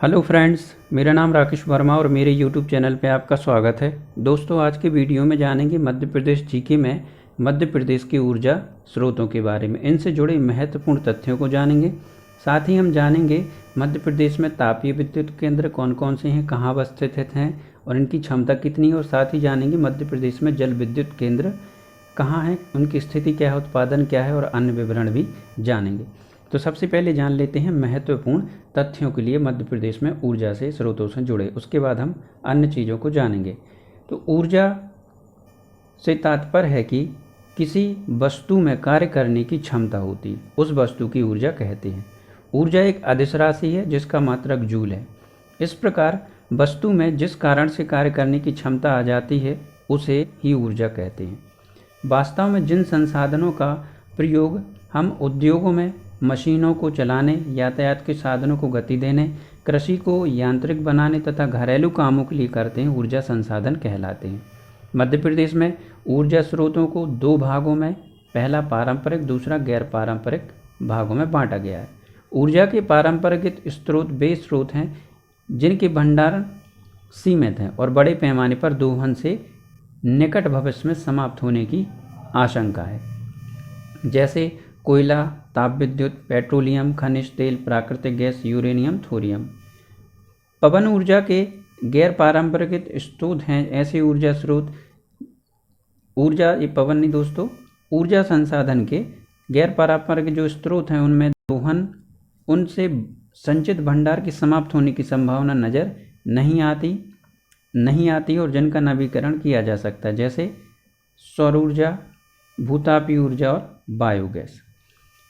Hello friends, मेरा नाम राकेश वर्मा और मेरे यूट्यूब चैनल पे आपका स्वागत है। दोस्तों, आज के वीडियो में जानेंगे मध्य प्रदेश जीके में मध्य प्रदेश की ऊर्जा स्रोतों के बारे में। इनसे जुड़े महत्वपूर्ण तथ्यों को जानेंगे। साथ ही हम जानेंगे मध्य प्रदेश में तापीय विद्युत केंद्र कौन कौन से हैं, कहाँ अवस्थित हैं और इनकी क्षमता कितनी है। और साथ ही जानेंगे मध्य प्रदेश में जल विद्युत केंद्र कहाँ हैं, उनकी स्थिति क्या है, उत्पादन क्या है और अन्य विवरण भी जानेंगे। तो सबसे पहले जान लेते हैं महत्वपूर्ण तथ्यों के लिए मध्य प्रदेश में ऊर्जा से स्रोतों से जुड़े। उसके बाद हम अन्य चीज़ों को जानेंगे। तो ऊर्जा से तात्पर्य है कि किसी वस्तु में कार्य करने की क्षमता होती है, उस वस्तु की ऊर्जा कहते हैं। ऊर्जा एक अदिश राशि है जिसका मात्रक जूल है। इस प्रकार वस्तु में जिस कारण से कार्य करने की क्षमता आ जाती है उसे ही ऊर्जा कहते हैं। वास्तव में जिन संसाधनों का प्रयोग हम उद्योगों में मशीनों को चलाने, यातायात के साधनों को गति देने, कृषि को यांत्रिक बनाने तथा घरेलू कामों के लिए करते हैं, ऊर्जा संसाधन कहलाते हैं। मध्य प्रदेश में ऊर्जा स्रोतों को दो भागों में, पहला पारंपरिक, दूसरा गैर पारंपरिक भागों में बांटा गया है। ऊर्जा के पारंपरिक स्रोत वे स्रोत हैं जिनके भंडारण सीमित हैं और बड़े पैमाने पर दोहन से निकट भविष्य में समाप्त होने की आशंका है, जैसे कोयला, ताप विद्युत, पेट्रोलियम, खनिज तेल, प्राकृतिक गैस, यूरेनियम, थोरियम। पवन ऊर्जा के गैर पारंपरिक स्रोत हैं ऐसे ऊर्जा स्रोत, ये पवन नहीं दोस्तों, ऊर्जा संसाधन के गैर पारंपरिक जो स्रोत हैं उनमें दोहन, उनसे संचित भंडार की समाप्त होने की संभावना नज़र नहीं आती और जिनका नवीकरण किया जा सकता है, जैसे सौर ऊर्जा, भूतापीय ऊर्जा और बायोगैस।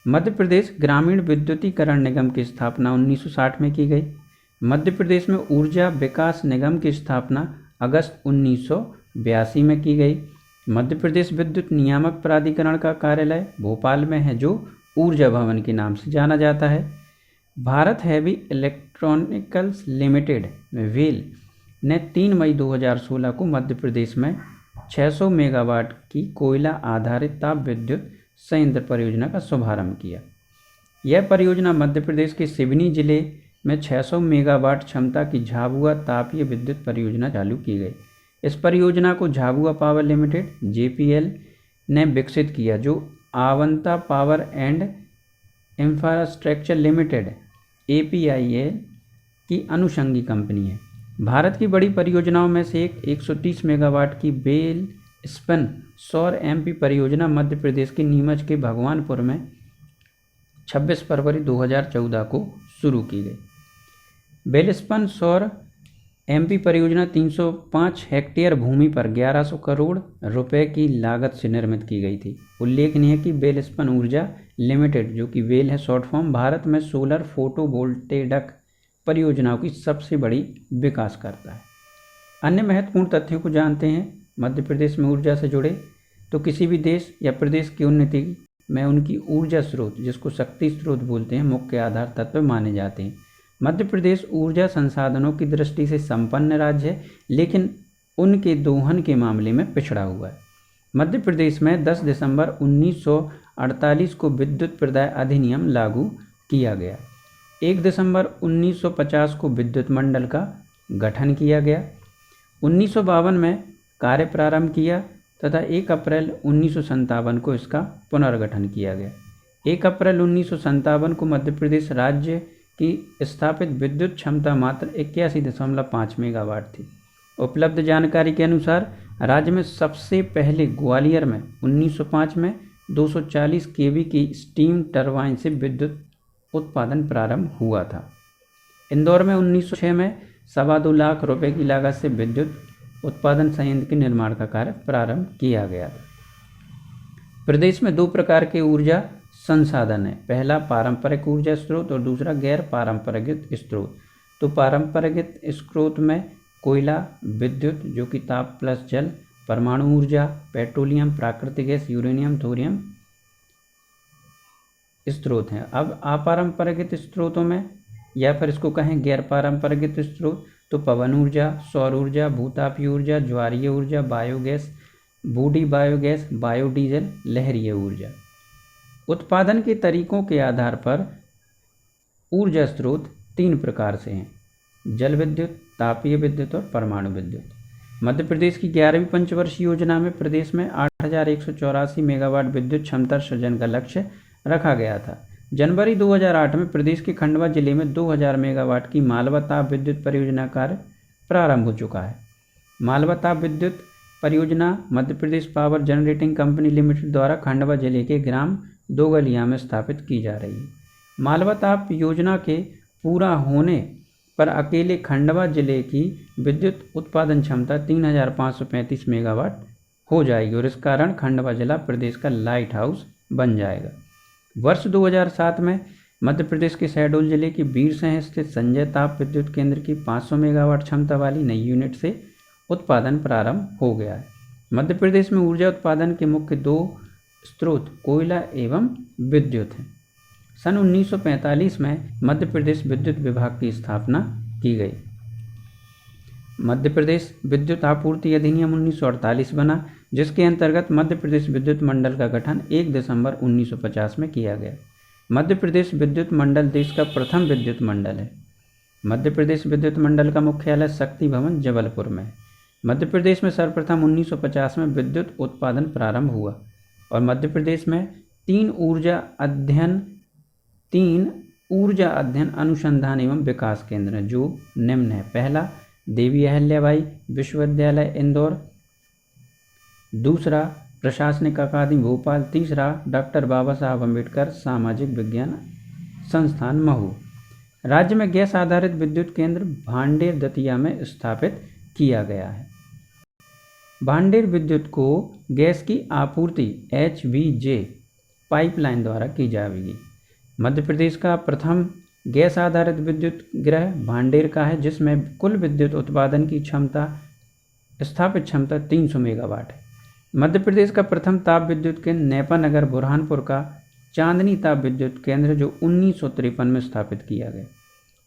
मध्य प्रदेश ग्रामीण विद्युतीकरण निगम की स्थापना 1960 में की गई। मध्य प्रदेश में ऊर्जा विकास निगम की स्थापना अगस्त 1982 में की गई। मध्य प्रदेश विद्युत नियामक प्राधिकरण का कार्यालय भोपाल में है, जो ऊर्जा भवन के नाम से जाना जाता है। भारत हैवी इलेक्ट्रॉनिकल्स लिमिटेड वेल ने 3 मई 2016 को मध्य प्रदेश में 600 मेगावाट की कोयला आधारित ताप विद्युत संयंत्र परियोजना का शुभारंभ किया। यह परियोजना मध्य प्रदेश के सिवनी जिले में 600 मेगावाट क्षमता की झाबुआ तापीय विद्युत परियोजना चालू की गई। इस परियोजना को झाबुआ पावर लिमिटेड JPL ने विकसित किया, जो Avantha power and infrastructure limited APIL की अनुषंगी कंपनी है। भारत की बड़ी परियोजनाओं में से एक 130 मेगावाट की बेल स्पन सौर MP परियोजना मध्य प्रदेश के नीमच के भगवानपुर में 26 फरवरी 2014 को शुरू की गई। बेलस्पन सौर MP परियोजना 305 हेक्टेयर भूमि पर 1100 करोड़ रुपए की लागत से निर्मित की गई थी। उल्लेखनीय है कि बेलस्पन ऊर्जा लिमिटेड, जो कि वेल है शॉर्ट फॉर्म, भारत में सोलर फोटोवोल्टेइक परियोजनाओं की सबसे बड़ी विकासकर्ता है। अन्य महत्वपूर्ण तथ्यों को जानते हैं मध्य प्रदेश में ऊर्जा से जुड़े। तो किसी भी देश या प्रदेश की उन्नति में उनकी ऊर्जा स्रोत, जिसको शक्ति स्रोत बोलते हैं, मुख्य आधार तत्व माने जाते हैं। मध्य प्रदेश ऊर्जा संसाधनों की दृष्टि से संपन्न राज्य है, लेकिन उनके दोहन के मामले में पिछड़ा हुआ है। मध्य प्रदेश में 10 दिसंबर 1948 को विद्युत प्रदाय अधिनियम लागू किया गया। 1 दिसंबर 1950 को विद्युत मंडल का गठन किया गया। 1952 में कार्य प्रारंभ किया तथा 1 अप्रैल 1957 को इसका पुनर्गठन किया गया। 1 अप्रैल 1957 को मध्य प्रदेश राज्य की स्थापित विद्युत क्षमता मात्र 81.5 मेगावाट थी। उपलब्ध जानकारी के अनुसार राज्य में सबसे पहले ग्वालियर में 1905 में 240 kV की स्टीम टरबाइन से विद्युत उत्पादन प्रारंभ हुआ था। इंदौर में 1906 में 2.25 लाख रुपए की लागत से विद्युत उत्पादन संयंत्र के निर्माण का कार्य प्रारंभ किया गया था। प्रदेश में 2 प्रकार के ऊर्जा संसाधन है, पहला पारंपरिक ऊर्जा स्रोत और दूसरा गैर पारंपरिक स्रोत। तो पारंपरिक स्रोत में कोयला, विद्युत जो कि ताप प्लस जल, परमाणु ऊर्जा, पेट्रोलियम, प्राकृतिक गैस, यूरेनियम, थोरियम स्रोत हैं। अब अपारंपरिक स्रोतों में, या फिर इसको कहें गैर पारंपरिक स्रोत, तो पवन ऊर्जा, सौर ऊर्जा, भूतापीय ऊर्जा, ज्वारीय ऊर्जा, बायोगैस, बूडी बायोगैस, बायोडीजल, लहरीय ऊर्जा। उत्पादन के तरीकों के आधार पर ऊर्जा स्रोत 3 प्रकार से हैं। जल विद्युत, तापीय विद्युत और परमाणु विद्युत। मध्य प्रदेश की 11वीं पंचवर्षीय योजना में प्रदेश में 8,184 मेगावाट विद्युत क्षमता सृजन का लक्ष्य रखा गया था। जनवरी 2008 में प्रदेश के खंडवा जिले में 2000 मेगावाट की मालवा ताप विद्युत परियोजना कार्य प्रारंभ हो चुका है। मालवा ताप विद्युत परियोजना मध्य Pradesh power generating company limited द्वारा खंडवा जिले के ग्राम दोगलिया में स्थापित की जा रही है। मालवा ताप योजना के पूरा होने पर अकेले खंडवा जिले की विद्युत उत्पादन क्षमता 3,535 मेगावाट हो जाएगी और इस कारण खंडवा जिला प्रदेश का लाइट हाउस बन जाएगा। वर्ष 2007 में मध्य प्रदेश के शहडोल जिले के बीरसैंह स्थित संजय ताप विद्युत केंद्र की 500 मेगावाट क्षमता वाली नई यूनिट से उत्पादन प्रारंभ हो गया है। मध्य प्रदेश में ऊर्जा उत्पादन के मुख्य दो स्रोत कोयला एवं विद्युत हैं। सन 1945 में मध्य प्रदेश विद्युत विभाग की स्थापना की गई। मध्य प्रदेश विद्युत आपूर्ति अधिनियम 1948 बना, जिसके अंतर्गत मध्य प्रदेश विद्युत मंडल का गठन 1 दिसंबर 1950 में किया गया। मध्य प्रदेश विद्युत मंडल देश का प्रथम विद्युत मंडल है। मध्य प्रदेश विद्युत मंडल का मुख्यालय शक्ति भवन जबलपुर में है। मध्य प्रदेश में सर्वप्रथम 1950 में विद्युत उत्पादन प्रारंभ हुआ और मध्य प्रदेश में तीन ऊर्जा अध्ययन अनुसंधान एवं विकास केंद्र हैं, जो निम्न है। पहला देवी अहिल्याबाई विश्वविद्यालय इंदौर, दूसरा प्रशासनिक अकादमी भोपाल, तीसरा डॉक्टर बाबा साहब अम्बेडकर सामाजिक विज्ञान संस्थान महू। राज्य में गैस आधारित विद्युत केंद्र भांडेर दतिया में स्थापित किया गया है। भांडेर विद्युत को गैस की आपूर्ति HVJ पाइपलाइन द्वारा की जाएगी। मध्य प्रदेश का प्रथम गैस आधारित विद्युत गृह भांडेर का है, जिसमें कुल विद्युत उत्पादन की स्थापित क्षमता 300 मेगावाट है। मध्य प्रदेश का प्रथम ताप विद्युत केंद्र नेपानगर बुरहानपुर का चांदनी ताप विद्युत केंद्र, जो 1953 में स्थापित किया गया।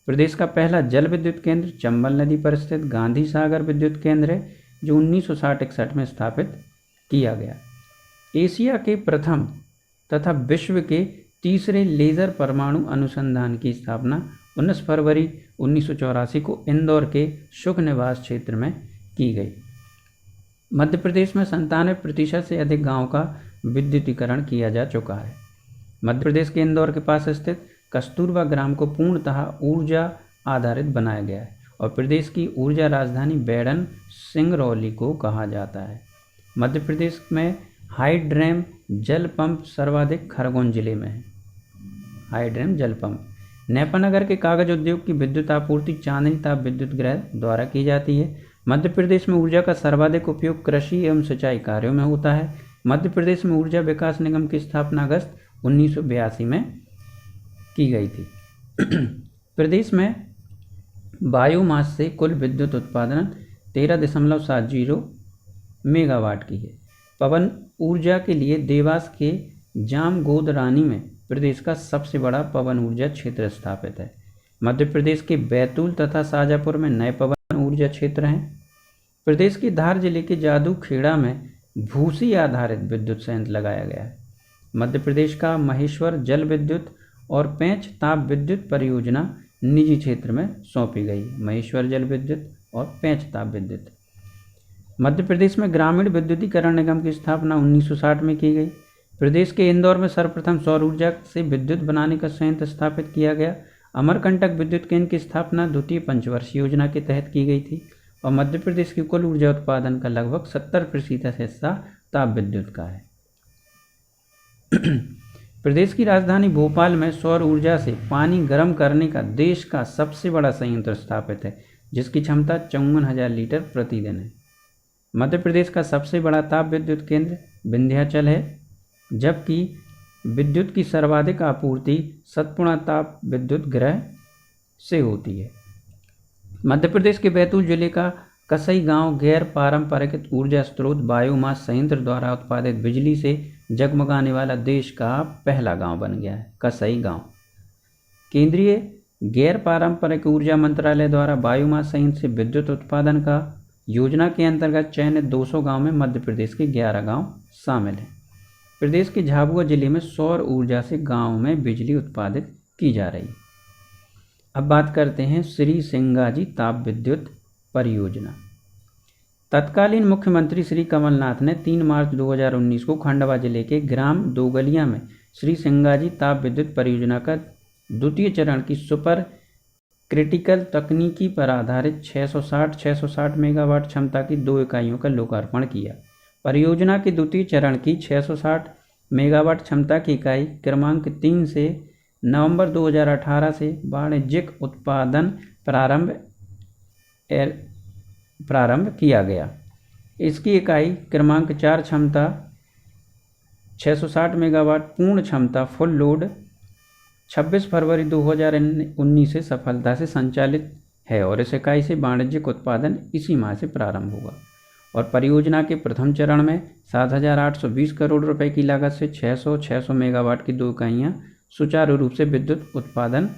प्रदेश का पहला जल विद्युत केंद्र चंबल नदी पर स्थित गांधी सागर विद्युत केंद्र है, जो 1960-61 में स्थापित किया गया। एशिया के प्रथम तथा विश्व के तीसरे लेज़र परमाणु अनुसंधान की स्थापना 19 फरवरी 1984 को इंदौर के सुख निवास क्षेत्र में की गई। मध्य प्रदेश में 97% से अधिक गाँव का विद्युतीकरण किया जा चुका है। मध्य प्रदेश के इंदौर के पास स्थित कस्तूरबा ग्राम को पूर्णतः ऊर्जा आधारित बनाया गया है और प्रदेश की ऊर्जा राजधानी बैडन सिंगरौली को कहा जाता है। मध्य प्रदेश में हाइड्रेम जल पंप सर्वाधिक खरगोन जिले में है। हाइड्रेम जल पंप नेपानगर के कागज उद्योग की विद्युत आपूर्ति चांदनी ताप विद्युत गृह द्वारा की जाती है। मध्य प्रदेश में ऊर्जा का सर्वाधिक उपयोग कृषि एवं सिंचाई कार्यों में होता है। मध्य प्रदेश में ऊर्जा विकास निगम की स्थापना अगस्त 1982 में की गई थी। प्रदेश में बायोमास से कुल विद्युत उत्पादन 13.70 मेगावाट की है। पवन ऊर्जा के लिए देवास के जामगोदरानी में प्रदेश का सबसे बड़ा पवन ऊर्जा क्षेत्र स्थापित है। मध्य प्रदेश के बैतूल तथा शाजापुर में नए पवन ऊर्जा क्षेत्र हैं। प्रदेश के धार जिले के जादूखेड़ा में भूसी आधारित विद्युत संयंत्र लगाया गया है। मध्य प्रदेश का महेश्वर जल विद्युत और पेंच ताप विद्युत परियोजना निजी क्षेत्र में सौंपी गई। महेश्वर जल विद्युत और पेंच ताप विद्युत। मध्य प्रदेश में ग्रामीण विद्युतीकरण निगम की स्थापना 1960 में की गई। प्रदेश के इंदौर में सर्वप्रथम सौर ऊर्जा से विद्युत बनाने का संयंत्र स्थापित किया गया। अमरकंटक विद्युत केंद्र की स्थापना द्वितीय पंचवर्षीय योजना के तहत की गई थी और मध्य प्रदेश की कुल ऊर्जा उत्पादन का लगभग 70% हिस्सा ताप विद्युत का है। प्रदेश की राजधानी भोपाल में सौर ऊर्जा से पानी गर्म करने का देश का सबसे बड़ा संयंत्र स्थापित है, जिसकी क्षमता 54,000 लीटर प्रतिदिन है। मध्य प्रदेश का सबसे बड़ा ताप विद्युत केंद्र विंध्याचल है, जबकि विद्युत की सर्वाधिक आपूर्ति सतपुड़ा ताप विद्युत गृह से होती है। मध्य प्रदेश के बैतूल जिले का कसई गांव गैर पारंपरिक ऊर्जा स्रोत बायोमास संयंत्र द्वारा उत्पादित बिजली से जगमगाने वाला देश का पहला गांव बन गया है। कसई गांव केंद्रीय गैर पारंपरिक ऊर्जा मंत्रालय द्वारा बायोमास संयंत्र से विद्युत उत्पादन का योजना के अंतर्गत चयनित 200 गांव में मध्य प्रदेश के 11 गांव शामिल हैं। प्रदेश के झाबुआ जिले में सौर ऊर्जा से गांव में बिजली उत्पादित की जा रही है। अब बात करते हैं श्री सिंगाजी ताप विद्युत परियोजना। तत्कालीन मुख्यमंत्री श्री कमलनाथ ने 3 मार्च 2019 को खंडवा जिले के ग्राम दोगलिया में श्री सिंगाजी ताप विद्युत परियोजना का द्वितीय चरण की सुपर क्रिटिकल तकनीकी पर आधारित 660 मेगावाट क्षमता की 2 इकाइयों का लोकार्पण किया। परियोजना के द्वितीय चरण की 660 मेगावाट क्षमता की इकाई क्रमांक 3 से नवंबर 2018 से वाणिज्यिक उत्पादन प्रारंभ किया गया। इसकी इकाई क्रमांक 4 क्षमता 660 मेगावाट पूर्ण क्षमता फुल लोड 26 फरवरी 2019 से सफलता से संचालित है और इस इकाई से वाणिज्यिक उत्पादन इसी माह से प्रारंभ होगा। और परियोजना के प्रथम चरण में 7,820 करोड़ रुपए की लागत से 600 मेगावाट की 2 इकाइयाँ सुचारू रूप से विद्युत उत्पादन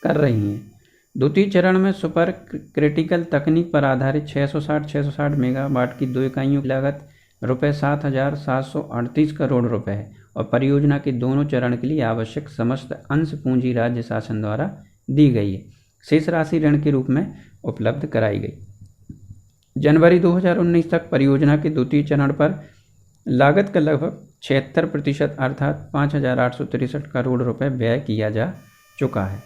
कर रही हैं। द्वितीय चरण में सुपर क्रिटिकल तकनीक पर आधारित 660 मेगावाट की 2 इकाइयों की लागत रुपये 7,738 करोड़ रुपए है और परियोजना के दोनों चरण के लिए आवश्यक समस्त अंश पूंजी राज्य शासन द्वारा दी गई है। शेष राशि ऋण के रूप में उपलब्ध कराई गई। जनवरी 2019 तक परियोजना के द्वितीय चरण पर लागत का लगभग 76% अर्थात 5,863 करोड़ रुपए व्यय किया जा चुका है।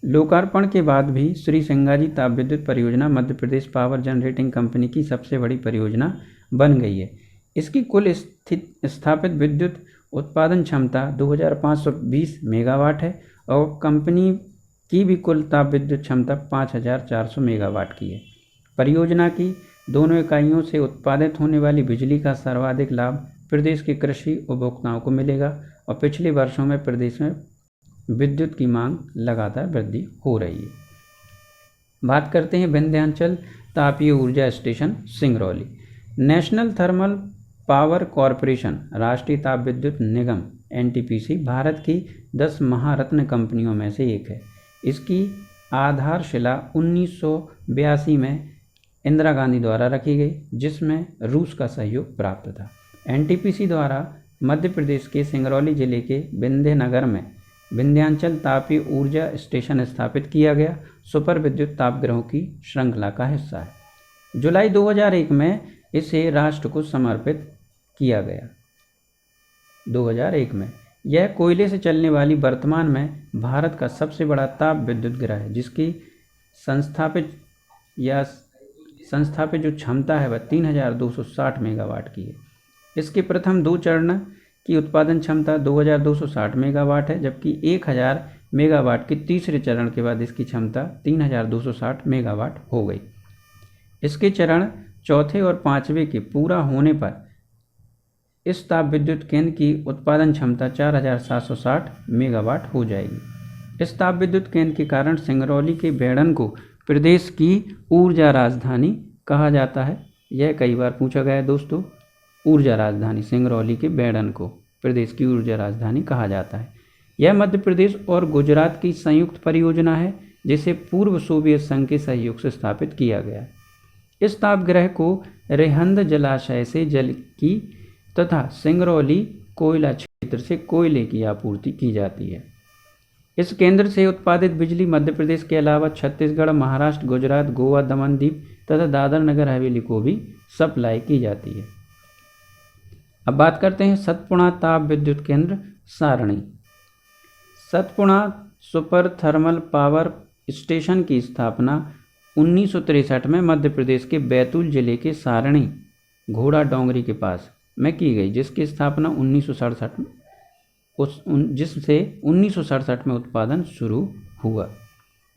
लोकार्पण के बाद भी श्री सिंगाजी ताप विद्युत परियोजना मध्य प्रदेश पावर जनरेटिंग कंपनी की सबसे बड़ी परियोजना बन गई है। इसकी कुल स्थापित विद्युत उत्पादन क्षमता 2,520 मेगावाट है और कंपनी की भी कुल ताप विद्युत क्षमता 5,400 मेगावाट की है। परियोजना की दोनों इकाइयों से उत्पादित होने वाली बिजली का सर्वाधिक लाभ प्रदेश के कृषि उपभोक्ताओं को मिलेगा और पिछले वर्षों में प्रदेश में विद्युत की मांग लगातार वृद्धि हो रही है। बात करते हैं विंध्याचल तापीय ऊर्जा station Singrauli. National thermal power corporation राष्ट्रीय ताप विद्युत निगम एनटीपीसी भारत की 10 महारत्न कंपनियों में से एक है। इसकी आधारशिला 1982 में इंदिरा गांधी द्वारा रखी गई, जिसमें रूस का सहयोग प्राप्त था। एनटीपीसी द्वारा मध्य प्रदेश के सिंगरौली जिले के विंध्यनगर में विंध्याचल तापीय ऊर्जा स्टेशन स्थापित किया गया सुपर विद्युत तापगृहों की श्रृंखला का हिस्सा है। जुलाई 2001 में इसे राष्ट्र को समर्पित किया गया। 2001 में यह कोयले से चलने वाली वर्तमान में भारत का सबसे बड़ा ताप विद्युत गृह है, जिसकी संस्थापित जो क्षमता है वह 3,260 मेगावाट की है। इसके प्रथम 2 चरण की उत्पादन क्षमता 2,260 मेगावाट है, जबकि 1,000 मेगावाट के तीसरे चरण के बाद इसकी क्षमता 3,260 मेगावाट हो गई। इसके चरण चौथे और पांचवें के पूरा होने पर इस ताप विद्युत केंद्र की उत्पादन क्षमता 4,760 मेगावाट हो जाएगी। इस ताप विद्युत केंद्र के कारण सिंगरौली के बेड़न को प्रदेश की ऊर्जा राजधानी कहा जाता है। यह कई बार पूछा गया है दोस्तों। ऊर्जा राजधानी सिंगरौली के बेड़न को प्रदेश की ऊर्जा राजधानी कहा जाता है। यह मध्य प्रदेश और गुजरात की संयुक्त परियोजना है, जिसे पूर्व सोवियत संघ के सहयोग से स्थापित किया गया है। इस तापगृह को रेहंद जलाशय से जल की तथा सिंगरौली कोयला क्षेत्र से कोयले की आपूर्ति की जाती है। इस केंद्र से उत्पादित बिजली मध्य प्रदेश के अलावा छत्तीसगढ़, महाराष्ट्र, गुजरात, गोवा, दमन दीव तथा दादर नगर हवेली को भी सप्लाई की जाती है। अब बात करते हैं सतपुड़ा ताप विद्युत केंद्र सारणी। Satpura super thermal power station की स्थापना 1963 में मध्य प्रदेश के बैतूल जिले के सारणी घोड़ा डोंगरी के पास में की गई, जिसकी स्थापना 1967 में उत्पादन शुरू हुआ।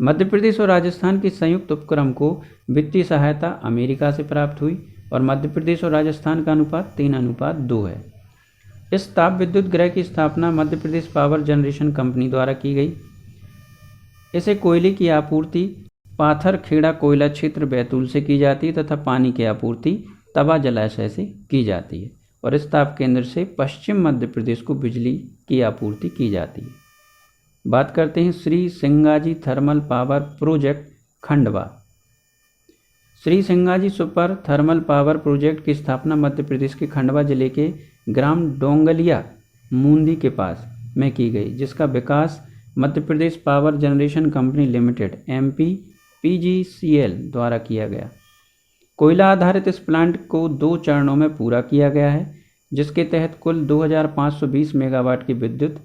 मध्य प्रदेश और राजस्थान के संयुक्त उपक्रम को वित्तीय सहायता अमेरिका से प्राप्त हुई और मध्य प्रदेश और राजस्थान का अनुपात 3:2 है। इस ताप विद्युत गृह की स्थापना मध्य प्रदेश पावर जनरेशन कंपनी द्वारा की गई। इसे कोयले की आपूर्ति पाथर खेड़ा कोयला क्षेत्र बैतूल से की जाती है तथा पानी की आपूर्ति तवा जलाशय से की जाती है और इस ताप केंद्र से पश्चिम मध्य प्रदेश को बिजली की आपूर्ति की जाती है। बात करते हैं Shri Singaji thermal power project Khandwa. Shri Singaji super thermal power project की स्थापना मध्य प्रदेश के खंडवा जिले के ग्राम डोंगलिया मूंदी के पास में की गई, जिसका विकास Madhya Pradesh power generation company limited MPPGCL द्वारा किया गया। कोयला आधारित इस प्लांट को 2 चरणों में पूरा किया गया है, जिसके तहत कुल 2520 मेगावाट की विद्युत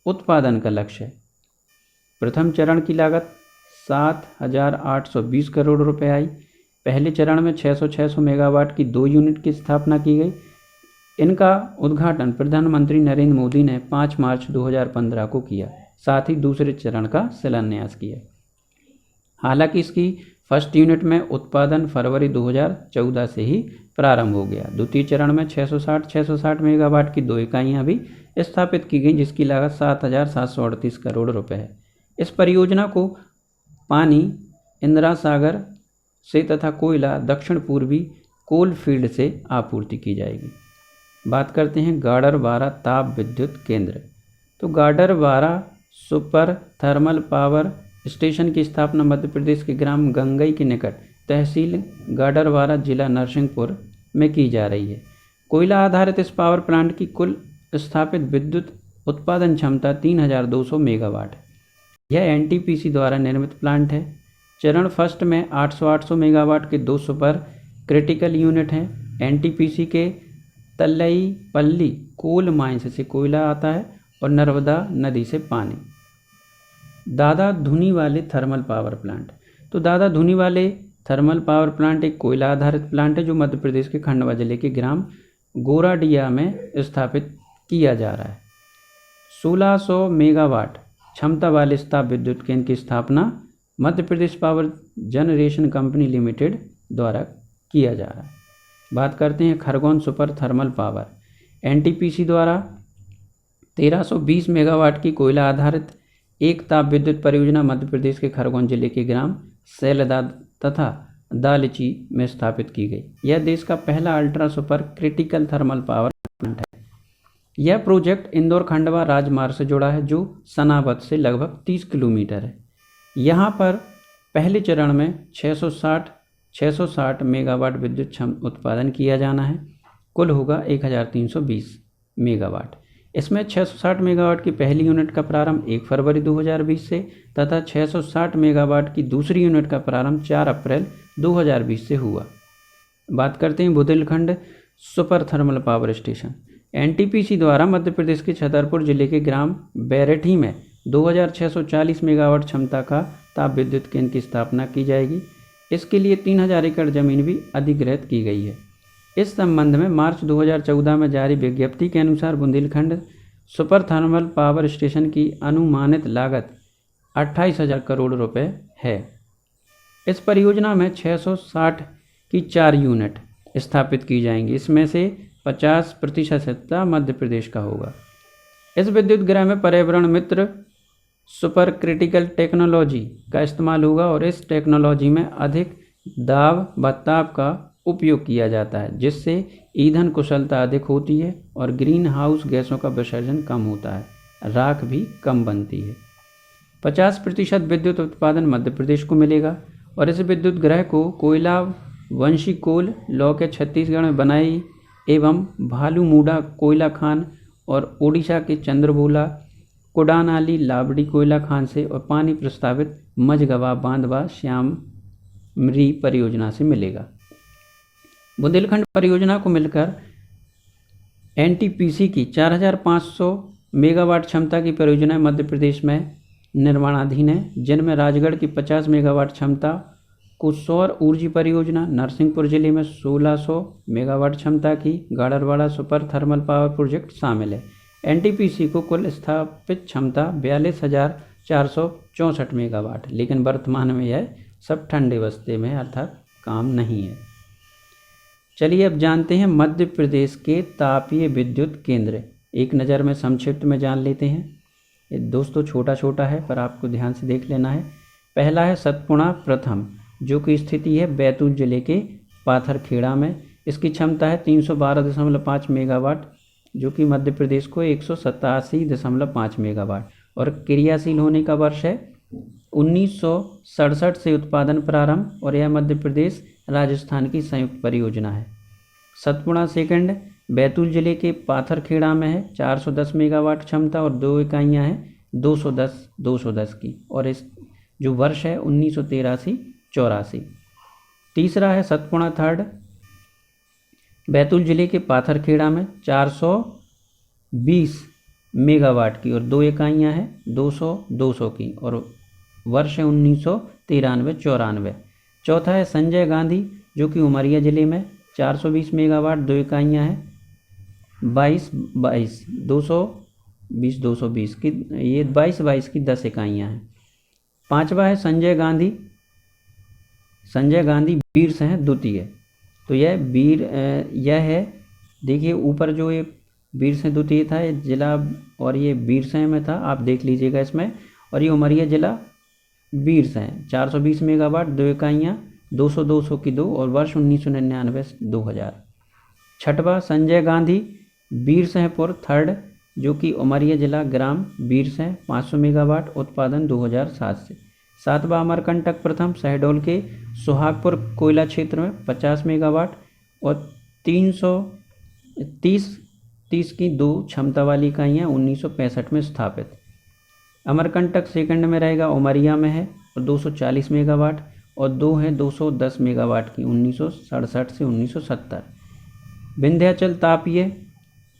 उत्पादन का लक्ष्य है। प्रथम चरण की लागत 7,820 करोड़ रुपए आई। पहले चरण में 600 मेगावाट की 2 यूनिट की स्थापना की गई। इनका उद्घाटन प्रधानमंत्री नरेंद्र मोदी ने 5 मार्च 2015 को किया। साथ ही दूसरे चरण का शिलान्यास किया। हालांकि इसकी फर्स्ट यूनिट में उत्पादन फरवरी 2014 से ही प्रारंभ हो गया। द्वितीय चरण में 660 मेगावाट की 2 इकाइयाँ भी स्थापित की गई, जिसकी लागत 7,738 करोड़ रुपए है। इस परियोजना को पानी इंदिरा सागर से तथा कोयला दक्षिण पूर्वी कोल फील्ड से आपूर्ति की जाएगी। बात करते हैं गाडरवारा ताप विद्युत केंद्र। तो Gadarwara super thermal power station की स्थापना मध्य प्रदेश के ग्राम गंगई के निकट तहसील गाडरवारा जिला नरसिंहपुर में की जा रही है। कोयला आधारित इस पावर प्लांट की कुल स्थापित विद्युत उत्पादन क्षमता 3,200 मेगावाट है। यह NTPC द्वारा निर्मित प्लांट है। चरण फर्स्ट में 800 मेगावाट के 2 सुपर क्रिटिकल यूनिट हैं। NTPC के तल्लईपल्ली कोल माइंस से कोयला आता है और नर्मदा नदी से पानी। दादा धुनी वाले थर्मल पावर प्लांट। तो दादा धुनी वाले थर्मल पावर प्लांट एक कोयला आधारित प्लांट है जो मध्य प्रदेश के खंडवा जिले के ग्राम गोराडिया में स्थापित किया जा रहा है। 1600 मेगावाट क्षमता वाले इस ताप विद्युत केंद्र की स्थापना मध्य Pradesh power generation company limited द्वारा किया जा रहा है। बात करते हैं Khargone super thermal power. NTPC द्वारा 1320 मेगावाट की कोयला आधारित एक ताप विद्युत परियोजना मध्य प्रदेश के खरगोन जिले के ग्राम सैलदा तथा दालची में स्थापित की गई। यह देश का पहला ultra super critical thermal power plant है। यह प्रोजेक्ट इंदौर खंडवा राजमार्ग से जुड़ा है, जो सनावद से लगभग 30 किलोमीटर है। यहाँ पर पहले चरण में 660 मेगावाट विद्युत उत्पादन किया जाना है। कुल होगा 1,320 मेगावाट। इसमें 660 मेगावाट की पहली यूनिट का प्रारंभ 1 फरवरी 2020 से तथा 660 मेगावाट की दूसरी यूनिट का प्रारंभ 4 अप्रैल 2020 से हुआ। बात करते हैं Bundelkhand super thermal power station. NTPC द्वारा मध्य प्रदेश के छतरपुर जिले के ग्राम बैरेठी में 2,640 मेगावाट क्षमता का ताप विद्युत केंद्र की स्थापना की जाएगी। इसके लिए 3,000 एकड़ जमीन भी अधिग्रहित की गई है। इस संबंध में मार्च 2014 में जारी विज्ञप्ति के अनुसार Bundelkhand super thermal power station की अनुमानित लागत 28,000 करोड़ रुपए है। इस परियोजना में 660 की 4 यूनिट स्थापित की जाएंगी। इसमें से 50% हिस्सा मध्य प्रदेश का होगा। इस विद्युत गृह में पर्यावरण मित्र सुपर क्रिटिकल टेक्नोलॉजी का इस्तेमाल होगा और इस टेक्नोलॉजी में अधिक दाब व ताप का उपयोग किया जाता है, जिससे ईंधन कुशलता अधिक होती है और ग्रीन हाउस गैसों का विसर्जन कम होता है, राख भी कम बनती है। 50% विद्युत उत्पादन मध्य प्रदेश को मिलेगा और इस विद्युत गृह को कोयला वंशी कोल लॉ के छत्तीसगढ़ में बनाई एवं भालूमुड़ा कोयला खान और ओडिशा के चंद्रबोला कोडानाली लाबड़ी कोयला खान से और पानी प्रस्तावित मझगवा बांध व श्यामरी परियोजना से मिलेगा। बुंदेलखंड परियोजना को मिलकर NTPC की 4,500 मेगावाट क्षमता की परियोजनाएं मध्य प्रदेश में निर्माणाधीन है, जिनमें राजगढ़ की 50 मेगावाट क्षमता को सौर ऊर्जा परियोजना, नरसिंहपुर जिले में 1600 मेगावाट क्षमता की Gadarwara super thermal power project शामिल है। NTPC को कुल स्थापित क्षमता 42,464 मेगावाट, लेकिन वर्तमान में यह सब ठंडे बस्ते में अर्थात काम नहीं है। चलिए अब जानते हैं मध्य प्रदेश के तापीय विद्युत केंद्र। एक नज़र में संक्षिप्त में जान लेते हैं। ये दोस्तों छोटा छोटा है पर आपको ध्यान से देख लेना है। पहला है सतपुड़ा प्रथम, जो कि स्थिति है बैतूल जिले के पाथरखेड़ा में। इसकी क्षमता है 312.5 मेगावाट, जो कि मध्य प्रदेश को 187.5 मेगावाट और क्रियाशील होने का वर्ष है 1967 से उत्पादन प्रारंभ और यह मध्य प्रदेश राजस्थान की संयुक्त परियोजना है। सतपुड़ा सेकंड बैतूल जिले के पाथरखेड़ा में है, 410 मेगावाट क्षमता और 2 इकाइयाँ हैं। 210 की, और इस जो वर्ष है 1983-84। तीसरा है सतपुड़ा थर्ड, बैतूल जिले के पाथरखेड़ा में 420 मेगावाट की और 2 इकाइयाँ हैं 200 की, और वर्ष है 1993-94। चौथा है संजय गांधी जो कि उमरिया जिले में 420 मेगावाट 2 इकाइयाँ हैं 220 की, ये 22 की 10 इकाइयाँ हैं। पांचवा है संजय गांधी वीरसैंह द्वितीय। तो यह है, देखिए ऊपर जो ये वीरसैंह द्वितीय था ये जिला, और ये वीरसैंह में था, आप देख लीजिएगा इसमें, और ये उमरिया जिला वीरसैंह 420 मेगावाट 2 इकाइयाँ 200 की 2, और वर्ष 1999-2000। छठवा संजय गांधी वीरसैंहपुर थर्ड जो कि उमरिया जिला ग्राम वीरसैंह 500 मेगावाट उत्पादन 2007 से। सातवां अमरकंटक प्रथम शहडोल के सुहागपुर कोयला क्षेत्र में 50 मेगावाट और 330 की 2 क्षमता वाली इकाइयाँ 1965 में स्थापित। अमरकंटक सेकंड में रहेगा, उमरिया में है और 240 मेगावाट, और 2 हैं 210 मेगावाट की 1967 से 1970। विंध्याचल तापीय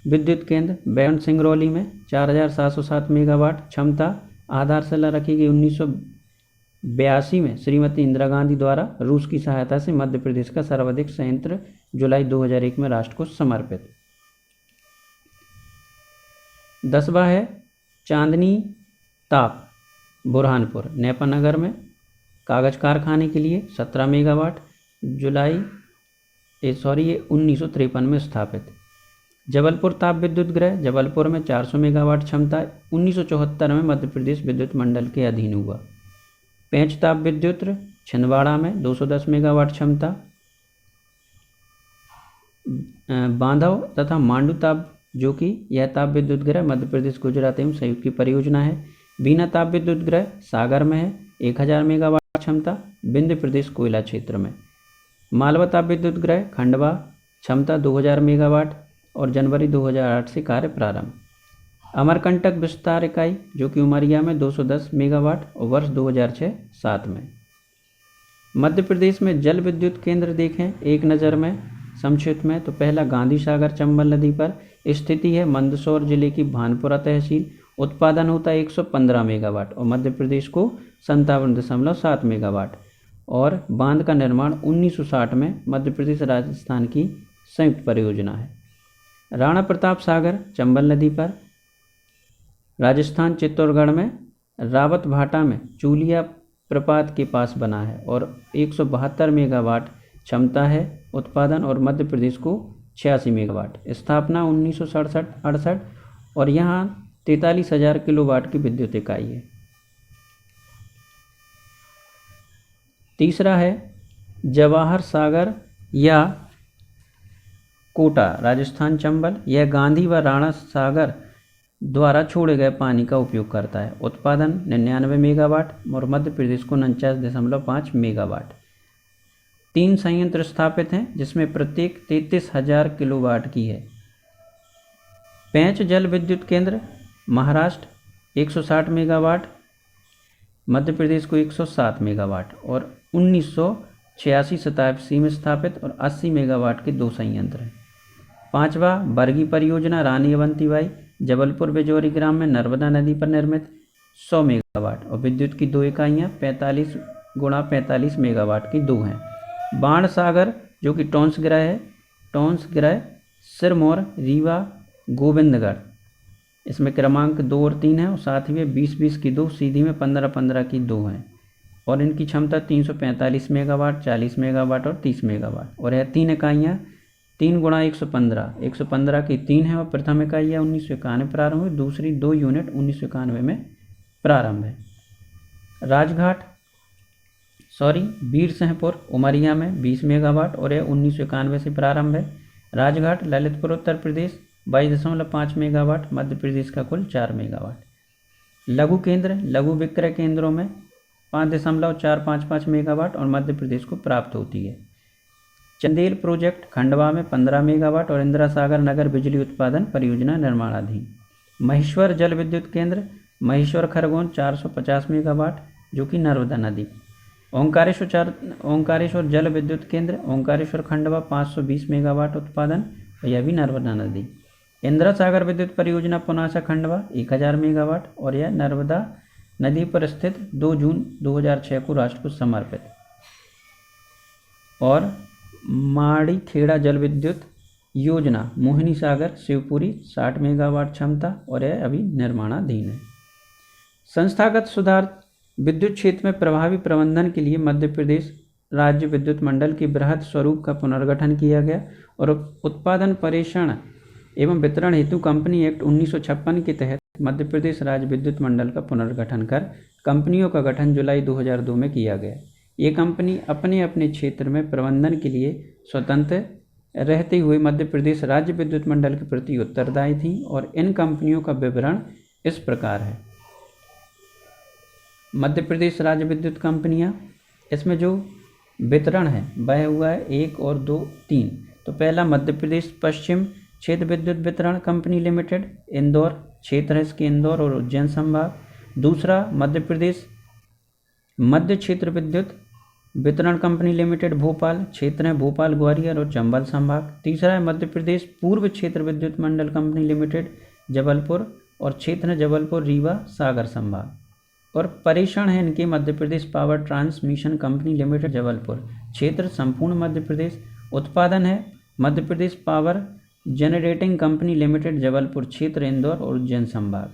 विद्युत केंद्र बैन सिंगरौली में 4707 मेगावाट क्षमता आधारशिला रखी गई 1982 में श्रीमती इंदिरा गांधी द्वारा रूस की सहायता से मध्य प्रदेश का सर्वाधिक संयंत्र जुलाई 2001 में राष्ट्र को समर्पित। 10वां है चांदनी ताप बुरहानपुर नेपानगर में कागज कारखाने के लिए 17 मेगावाट ये 1953 में स्थापित। जबलपुर ताप विद्युत गृह जबलपुर में 400 मेगावाट क्षमता 1974 में मध्य प्रदेश विद्युत मंडल के अधीन हुआ। पेंच ताप विद्युत छिंदवाड़ा में 210 मेगावाट क्षमता। बांधव तथा मांडू ताप जो कि यह ताप विद्युत गृह मध्य प्रदेश गुजरात एवं संयुक्त की परियोजना है। बीना ताप विद्युत गृह सागर में है 1000 मेगावाट क्षमता विंध्य प्रदेश कोयला क्षेत्र में। मालवा ताप विद्युत गृह खंडवा क्षमता 2000 मेगावाट और जनवरी 2008 से कार्य प्रारंभ। अमरकंटक विस्तार इकाई जो कि उमरिया में 210 मेगावाट और वर्ष 2006-07 में। मध्य प्रदेश में जल विद्युत केंद्र देखें एक नज़र में संक्षिप्त में, तो पहला गांधी सागर चंबल नदी पर स्थिति है, मंदसौर जिले की भानपुरा तहसील। उत्पादन होता है 115 मेगावाट और मध्य प्रदेश को 57.7 मेगावाट, और बांध का निर्माण 1960 में मध्य प्रदेश राजस्थान की संयुक्त परियोजना है। राणा प्रताप सागर चंबल नदी पर राजस्थान चित्तौड़गढ़ में रावत भाटा में चूलिया प्रपात के पास बना है और 172 मेगावाट क्षमता है उत्पादन, और मध्य प्रदेश को 86 मेगावाट। स्थापना 1967-68 और यहाँ 43,000 किलोवाट की विद्युत इकाई है। तीसरा है जवाहर सागर या कोटा राजस्थान चंबल। यह गांधी व राणा सागर द्वारा छोड़े गए पानी का उपयोग करता है। उत्पादन 99 मेगावाट और मध्य प्रदेश को 49.5 मेगावाट। 3 संयंत्र स्थापित हैं जिसमें प्रत्येक 33,000 किलोवाट की है। पेंच जल विद्युत केंद्र महाराष्ट्र 160 मेगावाट, मध्य प्रदेश को 107 मेगावाट और 1986-87 में स्थापित और 80 मेगावाट के 2 संयंत्र हैं। 5वां बरगी परियोजना रानी अवंतीबाई जबलपुर बिजौरी ग्राम में नर्मदा नदी पर निर्मित 100 मेगावाट और विद्युत की 2 इकाइयाँ 45 × 45 मेगावाट की 2 हैं। बाण सागर जो कि टोंस ग्रह सिरमौर रीवा गोविंदगढ़, इसमें क्रमांक 2 और 3 है और साथ ही में 20-20 की 2, सीधी में 15-15 की 2 हैं और इनकी क्षमता 345 मेगावाट, 40 मेगावाट और 30 मेगावाट। और यह 3 इकाइयाँ 3 × 115 की 3 है और प्रथम इकाई 1991 प्रारंभ हुई, दूसरी 2 यूनिट 1991 में प्रारंभ है। वीरसैंहपुर उमरिया में 20 मेगावाट और यह 1991 से प्रारंभ है। राजघाट ललितपुर उत्तर प्रदेश 22.5 मेगावाट, मध्य प्रदेश का कुल 4 मेगावाट। लघु विक्रय केंद्रों में 5.455 मेगावाट और मध्य प्रदेश को प्राप्त होती है। चंदेल प्रोजेक्ट खंडवा में 15 मेगावाट और इंदिरा सागर नगर बिजली उत्पादन परियोजना निर्माणाधीन। महेश्वर जल विद्युत केंद्र महेश्वर खरगोन 450 मेगावाट जो कि नर्मदा नदी। ओंकारेश्वर जल विद्युत केंद्र ओंकारेश्वर खंडवा 520 मेगावाट उत्पादन, यह भी नर्मदा नदी। इंदिरा सागर विद्युत परियोजना पुनासा खंडवा 1000 मेगावाट और यह नर्मदा नदी पर स्थित 2 जून 2006 को राष्ट्र को समर्पित। और माड़ीखेड़ा जल विद्युत योजना मोहिनी सागर शिवपुरी 60 मेगावाट क्षमता और यह अभी निर्माणाधीन है। संस्थागत सुधार विद्युत क्षेत्र में प्रभावी प्रबंधन के लिए मध्य प्रदेश राज्य विद्युत मंडल के बृहद स्वरूप का पुनर्गठन किया गया और उत्पादन परीक्षण एवं वितरण हेतु कंपनी एक्ट 1956 के तहत मध्य प्रदेश राज्य विद्युत मंडल का पुनर्गठन कर कंपनियों का गठन जुलाई 2002 में किया गया। ये कंपनी अपने अपने क्षेत्र में प्रबंधन के लिए स्वतंत्र रहते हुए मध्य प्रदेश राज्य विद्युत मंडल के प्रति उत्तरदायी थी और इन कंपनियों का विवरण इस प्रकार है। मध्य प्रदेश राज्य विद्युत कंपनियां, इसमें जो वितरण है वह हुआ है 1 और 2 3। तो पहला मध्य प्रदेश पश्चिम क्षेत्र विद्युत वितरण कंपनी लिमिटेड इंदौर क्षेत्र है इसके, इंदौर और उज्जैन संभाग। दूसरा मध्य प्रदेश मध्य क्षेत्र विद्युत वितरण कंपनी लिमिटेड भोपाल क्षेत्र है, भोपाल ग्वालियर और चंबल संभाग। तीसरा है मध्य प्रदेश पूर्व क्षेत्र विद्युत मंडल कंपनी लिमिटेड जबलपुर और क्षेत्र है जबलपुर रीवा सागर संभाग। और परीक्षण है इनके Madhya Pradesh power transmission company limited Jabalpur क्षेत्र संपूर्ण मध्य प्रदेश। उत्पादन है Madhya Pradesh power generating company limited Jabalpur क्षेत्र इंदौर और उज्जैन संभाग।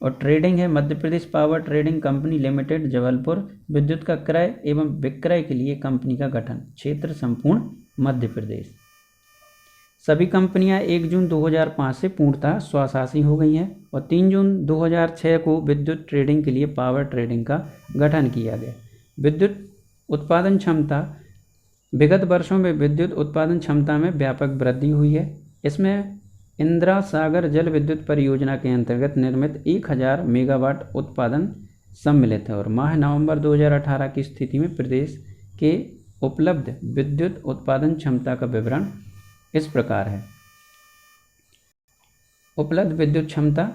और ट्रेडिंग है Madhya Pradesh power trading company limited Jabalpur विद्युत का क्रय एवं विक्रय के लिए कंपनी का गठन क्षेत्र संपूर्ण मध्य प्रदेश। सभी कंपनियां 1 जून 2005 से पूर्णतः स्वशासी हो गई हैं और 3 जून 2006 को विद्युत ट्रेडिंग के लिए पावर ट्रेडिंग का गठन किया गया। विद्युत उत्पादन क्षमता विगत वर्षों में विद्युत उत्पादन क्षमता में व्यापक वृद्धि हुई है। इसमें इंदिरा सागर जल विद्युत परियोजना के अंतर्गत निर्मित 1000 मेगावाट उत्पादन सम्मिलित है और माह नवंबर 2018 की स्थिति में प्रदेश के उपलब्ध विद्युत उत्पादन क्षमता का विवरण इस प्रकार है। उपलब्ध विद्युत क्षमता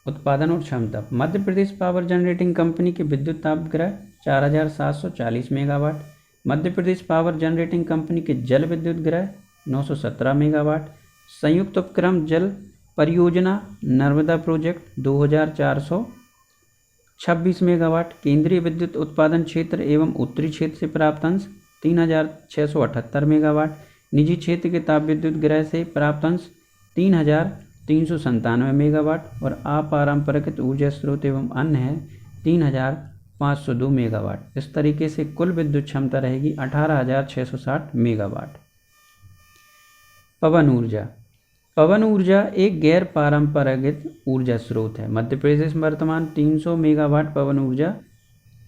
उत्पादन और क्षमता। मध्य प्रदेश पावर जनरेटिंग कंपनी के विद्युत तापग्रह 4740 मेगावाट। मध्य प्रदेश पावर जनरेटिंग कंपनी के जल विद्युत ग्रह 917 मेगावाट। संयुक्त उपक्रम जल परियोजना नर्मदा प्रोजेक्ट 2426 मेगावाट। केंद्रीय विद्युत उत्पादन क्षेत्र एवं उत्तरी क्षेत्र से प्राप्त अंश 3678 मेगावाट। निजी क्षेत्र के ताप विद्युत गृह से प्राप्त अंश 3397 मेगावाट और अपारंपरिक ऊर्जा स्रोत एवं अन्य है 3502 मेगावाट। इस तरीके से कुल विद्युत क्षमता रहेगी 18660 मेगावाट। पवन ऊर्जा। पवन ऊर्जा एक गैर पारंपरिक ऊर्जा स्रोत है। मध्य प्रदेश में वर्तमान 300 मेगावाट पवन ऊर्जा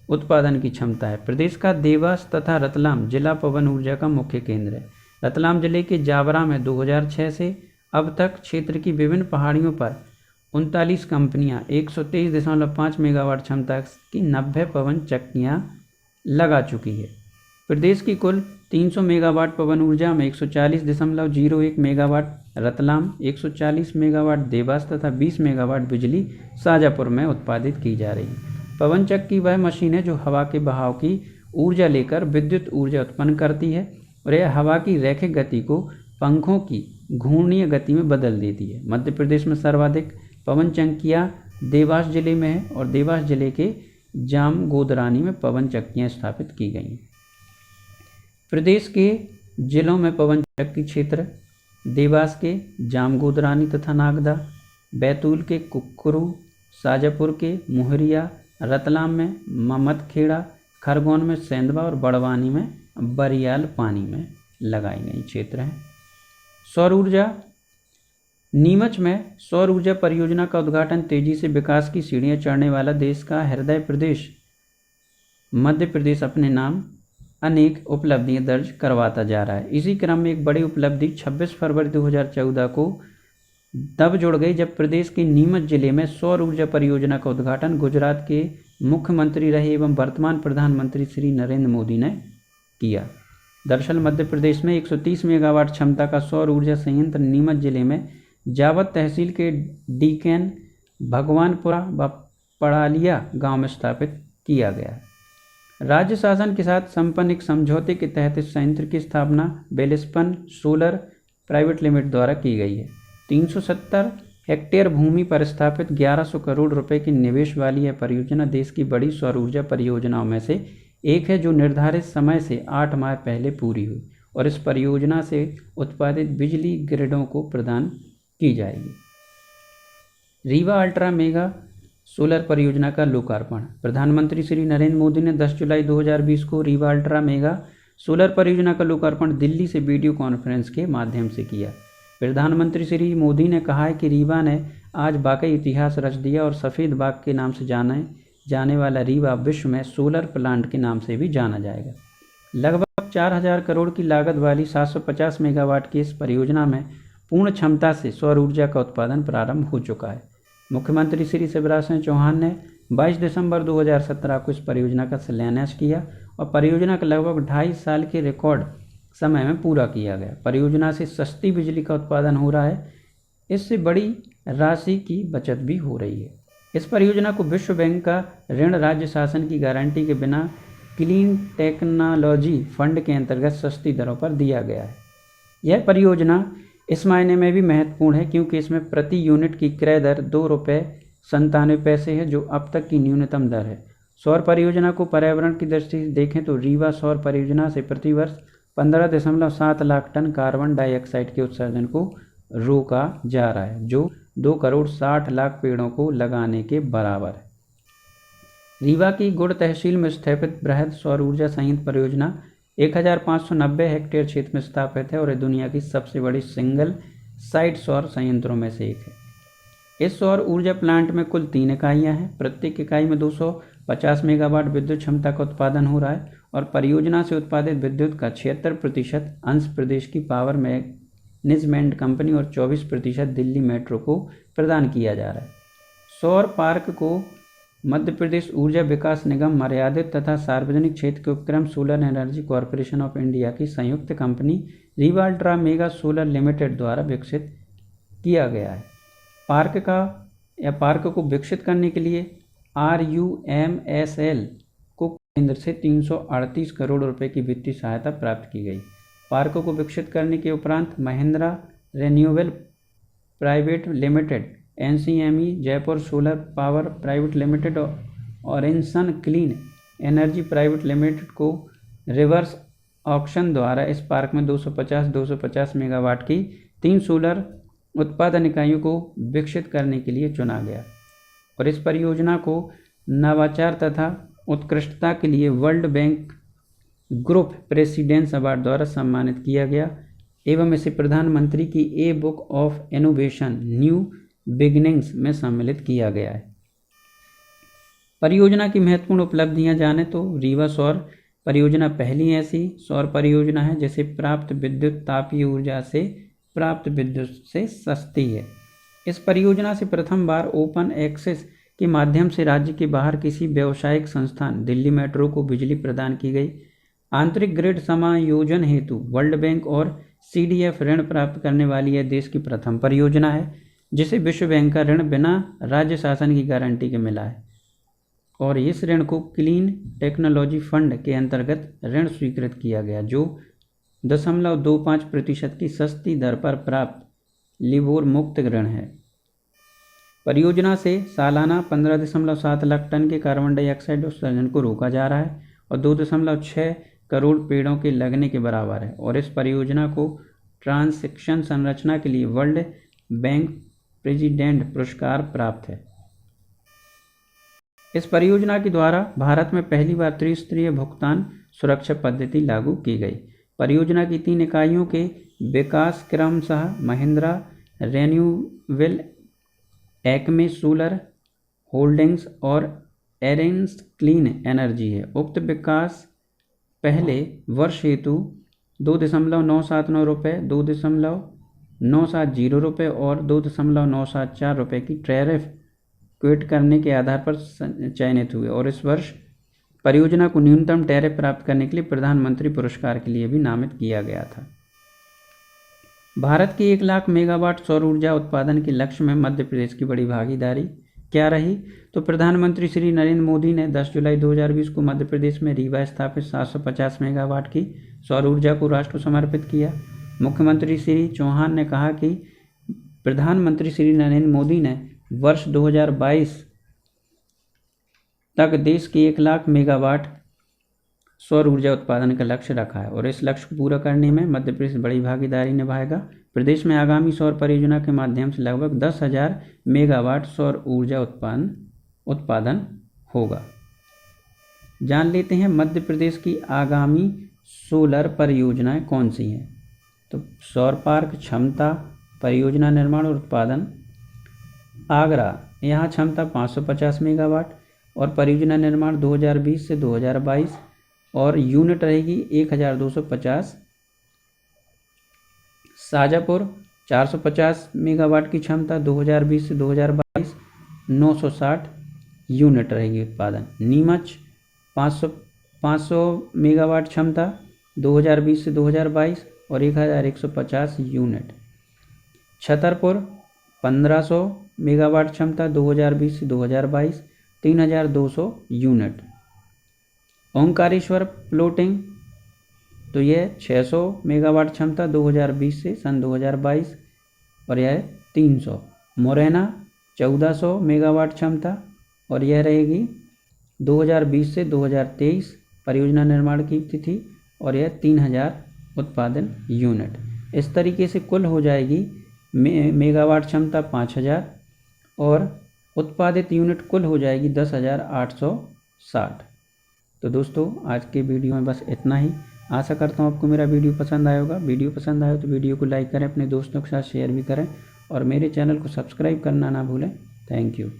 उत्पादन की क्षमता है। प्रदेश का देवास तथा रतलाम जिला पवन ऊर्जा का मुख्य केंद्र है। रतलाम जिले के जावरा में 2006 से अब तक क्षेत्र की विभिन्न पहाड़ियों पर 39 कंपनियां 123.5 मेगावाट क्षमता की 90 पवन चक्कियां लगा चुकी है। प्रदेश की कुल 300 मेगावाट पवन ऊर्जा में 140.01 मेगावाट रतलाम, 140 मेगावाट देवास तथा 20 मेगावाट बिजली शाजापुर में उत्पादित की जा रही है। पवन चक्की वह मशीन है जो हवा के बहाव की ऊर्जा लेकर विद्युत ऊर्जा उत्पन्न करती है और यह हवा की रैखिक गति को पंखों की घूर्णीय गति में बदल देती है। मध्य प्रदेश में सर्वाधिक पवन चक्कियाँ देवास जिले में है और देवास जिले के जामगोदरानी में पवन चक्कियाँ स्थापित की गई हैं। प्रदेश के जिलों में पवन चक्की क्षेत्र देवास के जामगोदरानी तथा नागदा, बैतूल के कुक्कुरू, शाजापुर के मोहरिया, रतलाम में ममदखेड़ा, खरगोन में सेंधवा और बड़वानी में बरियाल पानी में लगाई गई क्षेत्र हैं। सौर ऊर्जा। नीमच में सौर ऊर्जा परियोजना का उद्घाटन तेजी से विकास की सीढ़ियां चढ़ने वाला देश का हृदय प्रदेश मध्य प्रदेश अपने नाम अनेक उपलब्धियां दर्ज करवाता जा रहा है। इसी क्रम में एक बड़ी उपलब्धि 26 फरवरी 2014 को तब जुड़ गई जब प्रदेश के नीमच जिले में सौर ऊर्जा परियोजना का उद्घाटन गुजरात के मुख्यमंत्री रहे एवं वर्तमान प्रधानमंत्री श्री नरेंद्र मोदी ने किया। दरअसल मध्य प्रदेश में 130 मेगावाट क्षमता का सौर ऊर्जा संयंत्र नीमच जिले में जावत तहसील के डीकेन भगवानपुरा व पड़ालिया गांव में स्थापित किया गया है। राज्य शासन के साथ संपन्न एक समझौते के तहत इस संयंत्र की स्थापना वेलस्पन सोलर प्राइवेट लिमिटेड द्वारा की गई है। 370 हेक्टेयर भूमि पर स्थापित 1100 करोड़ रुपए के निवेश वाली यह परियोजना देश की बड़ी सौर ऊर्जा परियोजनाओं में से एक है, जो निर्धारित समय से 8 माह पहले पूरी हुई और इस परियोजना से उत्पादित बिजली ग्रिडों को प्रदान की जाएगी। रीवा अल्ट्रा मेगा सोलर परियोजना का लोकार्पण। प्रधानमंत्री श्री नरेंद्र मोदी ने 10 जुलाई 2020 को रीवा अल्ट्रा मेगा सोलर परियोजना का लोकार्पण दिल्ली से वीडियो कॉन्फ्रेंस के माध्यम से किया। प्रधानमंत्री श्री मोदी ने कहा है कि रीवा ने आज वाकई इतिहास रच दिया और सफ़ेद बाग के नाम से जाने वाला रीवा विश्व में सोलर प्लांट के नाम से भी जाना जाएगा। लगभग 4000 करोड़ की लागत वाली 750 मेगावाट की इस परियोजना में पूर्ण क्षमता से सौर ऊर्जा का उत्पादन प्रारंभ हो चुका है। मुख्यमंत्री श्री शिवराज सिंह चौहान ने 22 दिसंबर 2017 को इस परियोजना का शिलान्यास किया और परियोजना का लगभग 2.5 साल के रिकॉर्ड समय में पूरा किया गया। परियोजना से सस्ती बिजली का उत्पादन हो रहा है, इससे बड़ी राशि की बचत भी हो रही है। इस परियोजना को विश्व बैंक का ऋण राज्य शासन की गारंटी के बिना क्लीन टेक्नोलॉजी फंड के अंतर्गत सस्ती दरों पर दिया गया है। यह परियोजना इस मायने में भी महत्वपूर्ण है क्योंकि इसमें प्रति यूनिट की क्रय दर 2 रुपये 97 पैसे है, जो अब तक की न्यूनतम दर है। सौर परियोजना को पर्यावरण की दृष्टि से देखें तो रीवा सौर परियोजना से प्रतिवर्ष 15.7 लाख टन कार्बन डाइऑक्साइड के उत्सर्जन को रोका जा रहा है, जो 2 करोड़ 60 लाख पेड़ों को लगाने के बराबर है। रीवा की गुड़ तहसील में स्थापित बृहद सौर ऊर्जा संयंत्र परियोजना 1590 हेक्टेयर क्षेत्र में स्थापित है और यह दुनिया की सबसे बड़ी सिंगल साइट सौर संयंत्रों में से एक है। इस सौर ऊर्जा प्लांट में कुल 3 इकाइयाँ हैं। प्रत्येक इकाई में 250 मेगावाट विद्युत क्षमता का उत्पादन हो रहा है और परियोजना से उत्पादित विद्युत का 76% अंश प्रदेश की पावर मैनेजमेंट कंपनी और 24% दिल्ली मेट्रो को प्रदान किया जा रहा है। सौर पार्क को मध्य प्रदेश ऊर्जा विकास निगम मर्यादित तथा सार्वजनिक क्षेत्र के उपक्रम solar energy corporation of India की संयुक्त company Rewa ultra mega solar limited द्वारा विकसित किया गया है। पार्क को विकसित करने के लिए RUMSL को केंद्र से 338 करोड़ रुपए की वित्तीय सहायता प्राप्त की गई। पार्क को विकसित करने के उपरांत Mahindra renewable private limited, NCME Jaipur solar power private limited और इनसन क्लीन एनर्जी प्राइवेट लिमिटेड को रिवर्स ऑक्शन द्वारा इस पार्क में 250 मेगावाट की 3 सोलर उत्पादन इकाइयों को विकसित करने के लिए चुना गया और इस परियोजना को नवाचार तथा उत्कृष्टता के लिए world bank group precedence award द्वारा सम्मानित किया गया एवं इसे प्रधानमंत्री की a book of innovation new beginnings में सम्मिलित किया गया है। परियोजना की महत्वपूर्ण उपलब्धियां जाने तो रीवा सौर परियोजना पहली ऐसी सौर परियोजना है जिसे प्राप्त विद्युत तापीय ऊर्जा से प्राप्त विद्युत से सस्ती है। इस परियोजना से प्रथम बार ओपन एक्सेस के माध्यम से राज्य के बाहर किसी व्यावसायिक संस्थान दिल्ली मेट्रो को बिजली प्रदान की गई। आंतरिक ग्रिड समायोजन हेतु वर्ल्ड बैंक और CDF ऋण प्राप्त करने वाली यह देश की प्रथम परियोजना है जिसे विश्व बैंक का ऋण बिना राज्य शासन की गारंटी के मिला है और इस ऋण को क्लीन टेक्नोलॉजी फंड के अंतर्गत ऋण स्वीकृत किया गया, जो 0.25% की सस्ती दर पर प्राप्त लिबोर मुक्त ऋण है। परियोजना से सालाना 15.7 लाख टन के कार्बन डाइऑक्साइड उत्सर्जन को रोका जा रहा है और 2.6 करोड़ पेड़ों के लगने के बराबर है और इस परियोजना को ट्रांसैक्शन संरचना के लिए वर्ल्ड बैंक प्रेसिडेंट पुरस्कार प्राप्त है। इस परियोजना के द्वारा भारत में पहली बार त्रिस्तरीय भुगतान सुरक्षा पद्धति लागू की गई। परियोजना की 3 इकाइयों के विकास क्रमशः Mahindra renewable, Acme solar holdings और एरेंस क्लीन एनर्जी है। उक्त विकास पहले वर्ष हेतु 2.979 रुपये, 2.970 रुपये और 2.974 रुपये की टैरिफ क्विट करने के आधार पर चयनित हुए और इस वर्ष परियोजना को न्यूनतम टैरिफ प्राप्त करने के लिए प्रधानमंत्री पुरस्कार के लिए भी नामित किया गया था। भारत की 1 लाख मेगावाट सौर ऊर्जा उत्पादन के लक्ष्य में मध्य प्रदेश की बड़ी भागीदारी। क्या रही? तो प्रधानमंत्री श्री नरेंद्र मोदी ने 10 जुलाई 2020 को मध्य प्रदेश में रीवा स्थापित 750 मेगावाट की सौर ऊर्जा को राष्ट्र को समर्पित किया। मुख्यमंत्री श्री चौहान ने कहा कि प्रधानमंत्री श्री नरेंद्र मोदी ने वर्ष 2022 तक देश की 1 लाख मेगावाट सौर ऊर्जा उत्पादन का लक्ष्य रखा है और इस लक्ष्य को पूरा करने में मध्य प्रदेश बड़ी भागीदारी निभाएगा। प्रदेश में आगामी सौर परियोजना के माध्यम से लगभग 10,000 मेगावाट सौर ऊर्जा उत्पादन होगा। जान लेते हैं मध्य प्रदेश की आगामी सोलर परियोजनाएं कौन सी हैं। तो सौर पार्क, क्षमता, परियोजना निर्माण और उत्पादन। आगरा, यहाँ क्षमता 550 मेगावाट और परियोजना निर्माण 2020 से 2022 और यूनिट रहेगी 1250। शाजापुर 450 मेगावाट की क्षमता 2020 से 2022 960 यूनिट रहेगी उत्पादन। नीमच 500 मेगावाट क्षमता 2020 से 2022 और 1150 यूनिट। छतरपुर 1500 मेगावाट क्षमता 2020 से 2022 3200 यूनिट। ओंकारेश्वर फ्लोटिंग तो यह 600 मेगावाट क्षमता 2020 से सन 2022 और यह 300। मुरैना 1400 मेगावाट क्षमता और यह रहेगी 2020 से 2023 परियोजना निर्माण की तिथि और यह 3000 उत्पादन यूनिट। इस तरीके से कुल हो जाएगी मेगावाट क्षमता 5000 और उत्पादित यूनिट कुल हो जाएगी 10,860। तो दोस्तों आज के वीडियो में बस इतना ही। आशा करता हूँ आपको मेरा वीडियो पसंद आया होगा। वीडियो पसंद आया तो वीडियो को लाइक करें, अपने दोस्तों के साथ शेयर भी करें और मेरे चैनल को सब्सक्राइब करना ना भूलें। Thank you.